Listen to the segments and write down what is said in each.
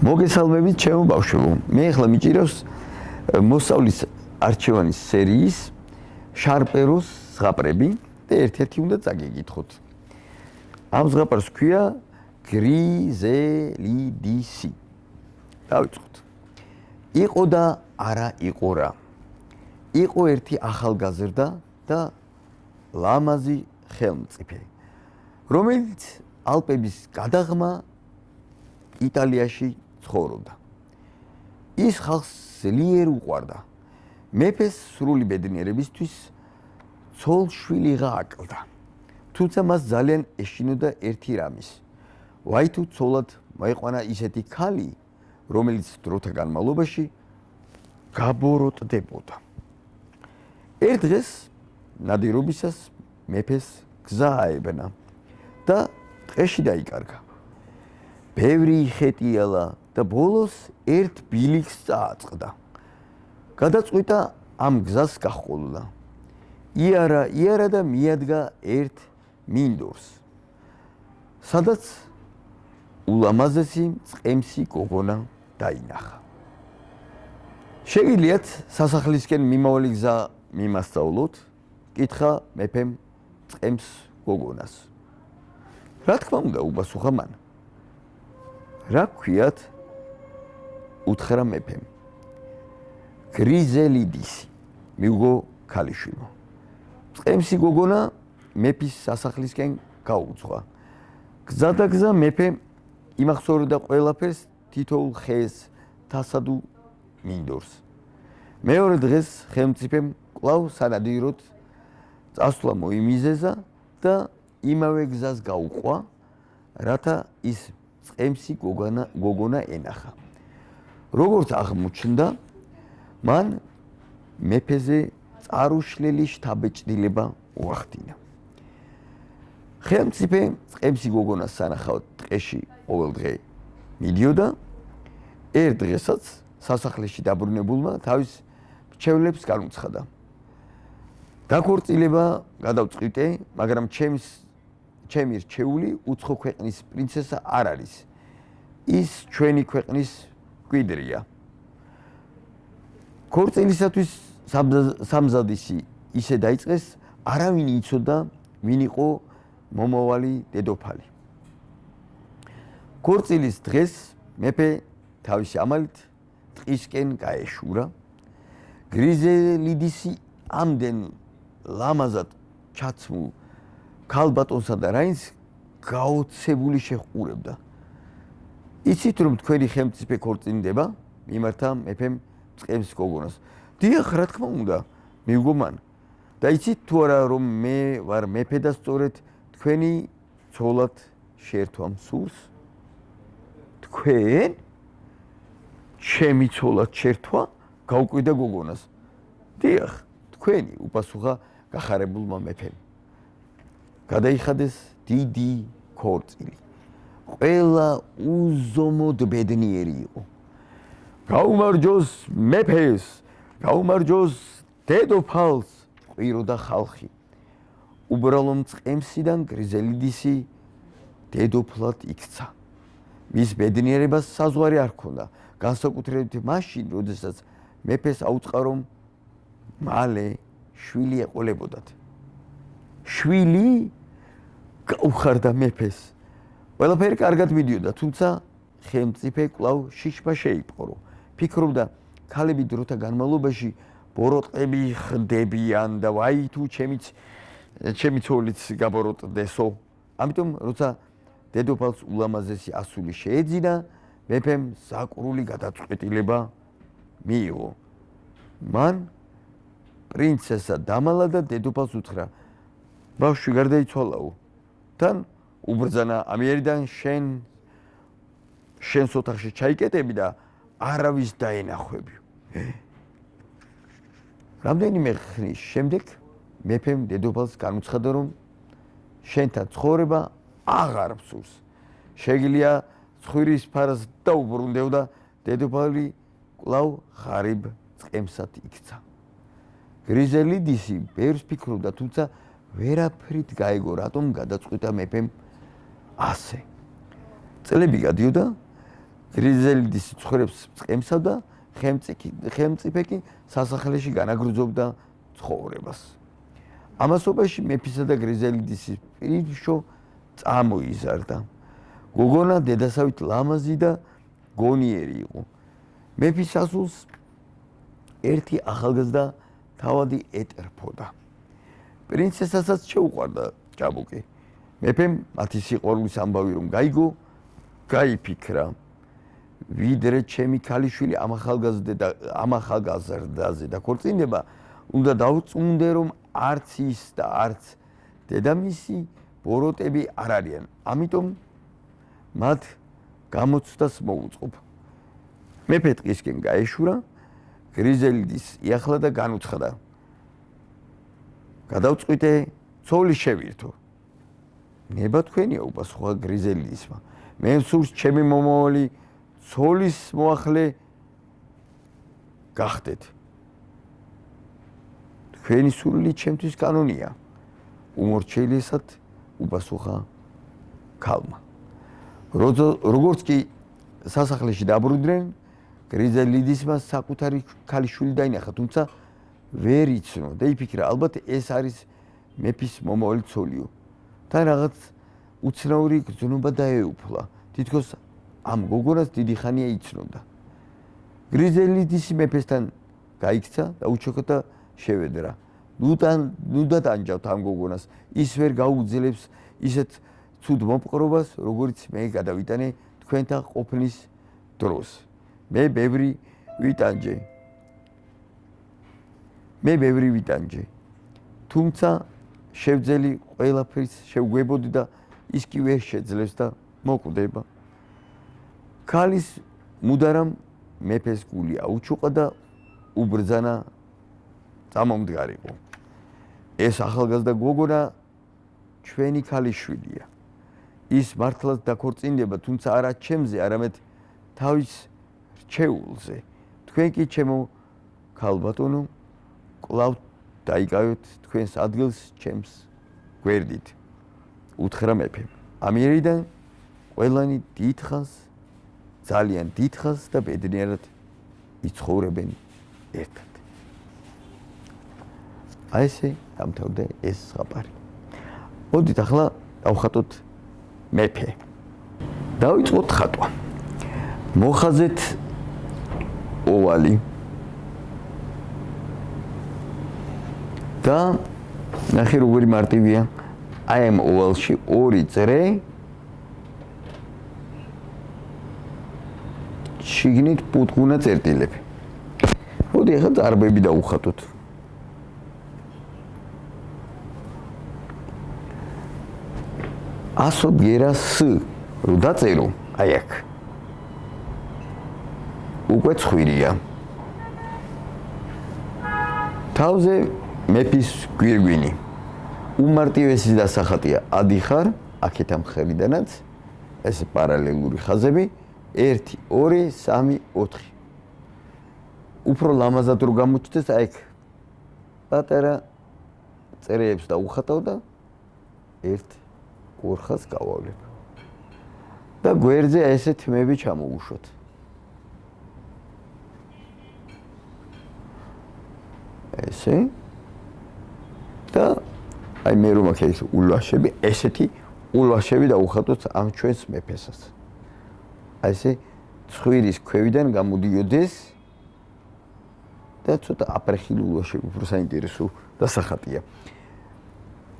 მოგესალმებით ჩემო ბავშვებო. მე ახლა მიჭირავს მოსწავლის არჩევანის სერიის შარპეროს ზღაპრები და ერთ-ერთი უნდა წაგეკითხოთ. ამ ზღაპარს ქვია გრიზელიდისი. დავიწყოთ. იყო და არა იყო რა. იყო ერთი ახალგაზრდა და ლამაზი ხელმწიფე, რომელიც ალპების გადაღმა იტალიაში ცხოვრობდა. ის ხალხს ძლიერ უყვარდა. მეფეს სრული ბედნიერებისთვის ცოლ-შვილიღა აკლდა. თუმცა მას ძალიან ეშინოდა ერთი რამის. ვაი თუ ცოლად მოეყვანა ისეთი ქალი, რომელიც დროთა განმავლობაში გაბოროტდებოდა. ერთ დღეს ნადირობისას მეფეს გზა აებნა და ტყეში დაიკარგა. ბევრი იხეტიალა და ბოლოს ერთ ბილიქს წააწყდა. გადაწყვიტა ამ გზას გაჰყოლდა. იარა და მიადგა ერთ მინდორს, სადაც ულამაზესი მწყემსი გოგონა დაინახა. შეგიძლიათ სასახლისკენ მიმავალი გზა მიმასწავლოთ? კითხა მეფემ მწყემს გოგონას. რა თქმა უნდა, უპასუხა მან. რა გქვიათ? უთხრა მეფემ. გრიზელიდისი, მიუგო ქალიშვილო. მწყემსი გოგონა მეფის სასახლისკენ გაუძღვა. გზადაგზა მეფე იმახსოვრდა ყველაფერს, თითოეულ ხეს, თასადუ მინდორს. მეორე დღეს ხელმწიფემ კვლავ სანადიროდ წასვლა მოიმიზეზა და იმავე გზას გაუყვა, რათა ის მწყემსი გოგონა ენახა. როგორც აღმოჩნდა, მან მეფეზე წარუშლელი შთაბეჭდილება უახდინა. ხელმწიფე მწყემსი გოგონას სანახავად ტყეში ყოველდღე მიდიოდა. ერთ დღესაც სასახლეში დაბრუნებულმა თავის მრჩევლებს განუცხადა. დაქორწილება გადავწყვიტე, მაგრამ ჩემი რჩეული უცხო ქვეყნის პრინცესა არ არის. ის ჩვენი ქვეყნის მკვიდრია. ქორწილისათვის სამზადისი ისე დაიწყეს, არავინ იცოდა, ვინ იყო მომავალი დედოფალი. ქორწილის დღეს მეფე თავისი ამალით ტყისკენ გაეშურა. გრიზელიდისი ამდენ ლამაზად ჩაცმულ ქალბატონსა და რაინს გაოცებული შეჰყურებდა. იცით რომ თქვენი ხელმწიფე ქორწინდება? მიმართა მეფემ მწყემს გოგონას. დიახ, რა თქმა უნდა, მიუგო მან. და იცით თუ არა რომ მე ვარ მეფე და სწორედ თქვენი ცოლად შეერთვა მსურს? თქვენ? ჩემი ცოლად შეერთვა? გაუკვირდა გოგონას. დიახ, თქვენი, უპასუხა გახარებულმა მეფემ. გადაიხადეს დიდი ქორწილი. ყველა უზომოდ ბედნიერი იყო. გაუმარჯოს მეფეს, გაუმარჯოს დედოფალს, ყვიროდა ხალხი. უბრალო მწყემსიდან გრიზელიდისი დედოფლად იქცა. მის ბედნიერებას საზღვარი არ ჰქონდა, განსაკუთრებით მაშინ, როდესაც მეფეს აუწყა, რომ მალე შვილი ეყოლებოდათ. შვილი? გაუხარდა მეფეს. ყველაფერი კარგად მიდიოდა, თუმცა ხელმწიფე კვლავ შიშმა შეიპყრო. ფიქრობდა, ქალები დროთა განმავლობაში ბოროტები ხდებიან და ვაი თუ ჩემი ცოლიც გაბოროტდესო. ამიტომ, როცა დედოფალს ულამაზესი ასული შეეძინა, მეფემ საკრული გადაწყვეტილება მიიღო. მან პრინცესა დამალა და დედოფალს უთხრა: ბავშვი გარდაიცვალაო. თან უბრძანა: ამიერიდან შენს ოთახში ჩაიკეტები და არავის დაენახვები. რამდენიმე ხნის შემდეგ მეფემ დედოფალს განუცხადა, რომ შენთან ცხოვრება აღარ მსურს. შეგიძლია ცხვირის ფარს დაუბრუნდეო და დედოფალი კვლავ ღარიბ მწყემსად იქცა. გრიზელიდისი ბევრს ფიქრობდა, თუმცა ვერაფრით გაეგო, რატომ გადაწყვიტა მეფემ ასე. წლები გადიოდა, გრიზელიდის ცხოვრებს წყემსა და ხელმწიფე კი სასახლეში განაგრძობდა ცხოვრებას. ამასობაში მეფისა და გრიზელიდის პირშო წამოიზარდა. გოგონა დედასავით ლამაზი და გონიერი იყო. მეფის ასულს ერთი ახალგაზრდა თავადი ეტერფოდა. პრინცესასაც შეუყვარდა ჭაბუკი. მეფემ მათი სიყვარულის ამბავი რომ გაიგო, გაიფიქრა. ვიდრე ჩემი ქალიშვილი ამ ახალგაზრდაზე დაქორწინება, უნდა დავწუნდე რომ არც ის და არც დედამისი ბოროტები არ არიან. ამიტომ მათ გამოცდას მოუწყობ. მეფე ტყისკენ გაეშურა, გრიზელიდის იახლა და განუცხადა. გადავწყვიტე, ცოლი შევირთო. ნება თქვენია, უპასუხა გრიზელიდისმა. მე მსურს ჩემი მომავალი ცოლის მოახლე გახდეთ. თქვენი სურვილი ჩემთვის კანონია. უმორჩილიესად უპასუხა ქალმა. როგორც კი სასახლეში დაბრუნდნენ, გრიზელიდისმა საკუთარი ქალიშვილი დაინახა, თუმცა ვერ იცნო და იფიქრა, ალბათ ეს არის მეფის მომავალი ცოლიო. თან რაღაც უცნაური გრძნობა დაეუფლა. თითქოს ამ გოგონას დიდი ხანია იცნობდა. გრიზელიდისი მეფესთან გაიქცა და უჩოქა და შევედრა. ნუ დატანჯავთ ამ გოგონას, ის ვერ გაუძლებს ისეთ ცუდ მომპყრობას, როგორც მე გადავიტანე თქვენთან ყოფნის დროს. მე ბევრი ვიტანჯე. თუმცა შევძელი ყველაფრის შევგვებოდი და ის კი ვერ შეძლებს და მოკვდება. ქალის მუდარამ მეფეს გული აუჩუყა და უბრძანა წამომდგარიყო. ეს ახალგაზრდა გოგონა ჩვენი ქალიშვილია. ის მართლაც დაქორწინდება, თუმცა არა ჩემზე, არამედ თავის რჩეულზე. თქვენ კი ჩემო ქალბატონო, კვლავ დაიკავეთ თქვენს ადგილს ჩემს გვერდით. უთხრა მეფემ. ამიერიდან ყველანი დიდხანს, ძალიან დიდხანს და ბედნიერად იცხოვრებენ ერთად. აი ესე დამთავრდა ეს ზღაპარი. მოდით ახლა დავხატოთ მეფე. დავიწყოთ ხატვა. მოხაზეთ ოვალი. და ნახე როგორი მარტივია. აი ამ ოვალში ორი წრე შიგნით პუტკუნა წერტილები. მოდი ახლა წარბები დავუხატოთ. ასო ბერა ს რო დაწერო, აი აქ. უკვე ცხვირია. თავზე მეფის გვირგვინი. უმარტივესი დასახატია ადიხარ, აქეთ ამ ხელიდანაც, ეს პარალელური ხაზები 1, 2, 3, 4. უფრო ლამაზად რო გამოჩნდეს, აი აქ პატარა წერეებს დავუხატავ და 1, 2 ხაზს გავავლებ. და გვერდზე ესე თმები ჩამოუშვათ. ესე და აი მე რომ აქ ეს ულვაშები, ესეთი ულვაშები დავუხატოთ ამ ჩვენს მეფესაც. აი ესე ცხვირის ქვევიდან გამოდიოდეს და ცოტა აპრეხილი ულვაშები, უფრო საინტერესო დასახატია.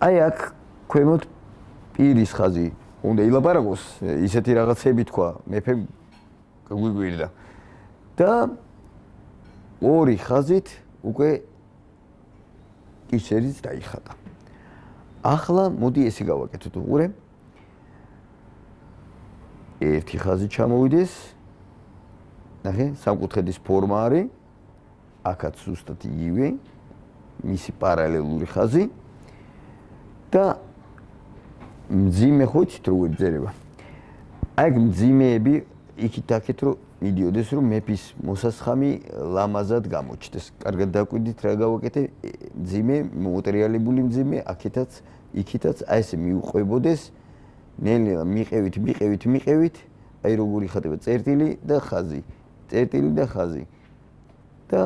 აი აქ ქვემოთ პირის ხაზი უნდა ილაპარაკოს, ისეთი რაღაცები თქვა, მეფემ გაგვიგვირდა. და ორი ხაზით უკვე ისერიც დაიხატა. ახლა მოდი ესე გავაკეთოთ უყურე. ერთი ხაზი ჩამოვიდეს. ნახე, სამკუთხედის ფორმა არის. აქაც ზუსტად იგივე. მისი პარალელური ხაზი. და მძიმე ხოჩით როგორ წერება. აი მძიმეები იქით-აქეთ რომ მიდიოდეს, რომ მეფის მოსასხამი ლამაზად გამოჩნდეს. კარგად დაკვირდით რა გავაკეთე, მძიმე, მომატერიალებული მძიმე, აქეთაც, იქითაც, აი ესე მიუყვებოდეს, ნელ-ნელა მიყევით აი როგორი ხდება წერტილი და ხაზი და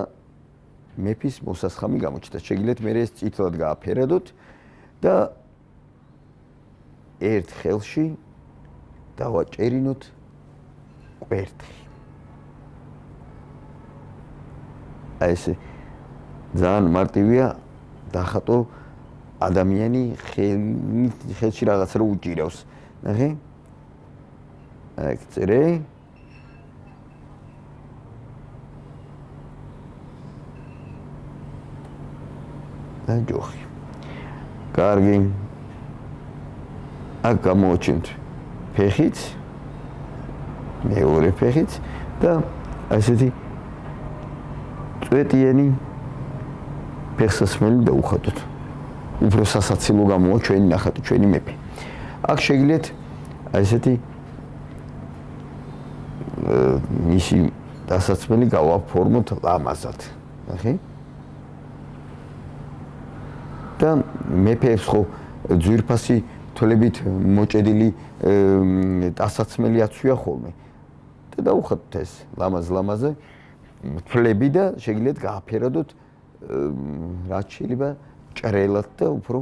მეფის მოსასხამი გამოჩნდა. შეგიძლიათ მე ეს წითლად გააფერადოთ და ერთ ხელში დავაჭერინოთ კვერთხი. აი ესე ძალიან მარტივია დახატო ადამიანი ხელში რაღაც რო უჭირავს. ნახე? აი წერე. და ჯოხი. კარგი. აქ გამოჩენთ ფეხიც, მეორე ფეხიც და ასეთი წვეტიანი ფეხსაცმელი დაუხატოთ. უფრო სასაცილო გამოვა ჩვენი ნახატი, ჩვენი მეფე. აქ შეგიძლიათ ასეთი მისი დასაცმელი გავაფორმოთ ლამაზად. ნახე? და მეფეებს ხო ძვირფასი თვლებით მოჭედილი დასაცმელი აცვია ხოლმე. და დაუხატოთ ეს ლამაზე თვლები და შეგიძლიათ გააფერადოთ რაც შეიძლება ჭრელად და უფრო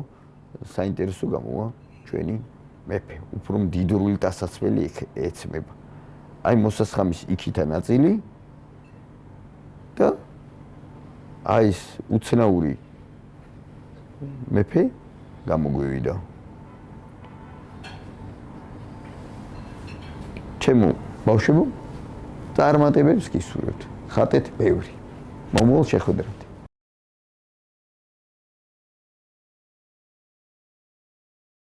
საინტერესო გამოვა ჩვენი მეფე. უფრო მდიდრული დასაცმელი ეცმება. აი მოსასხამის იქითა ნაწილი და აი ეს უცნაური მეფე გამოგვივიდა. ჩემო ბავშვებო, წარმატებებს გისურვებთ. ხატეთ ბევრი. მომავალ შეხვედრამდე.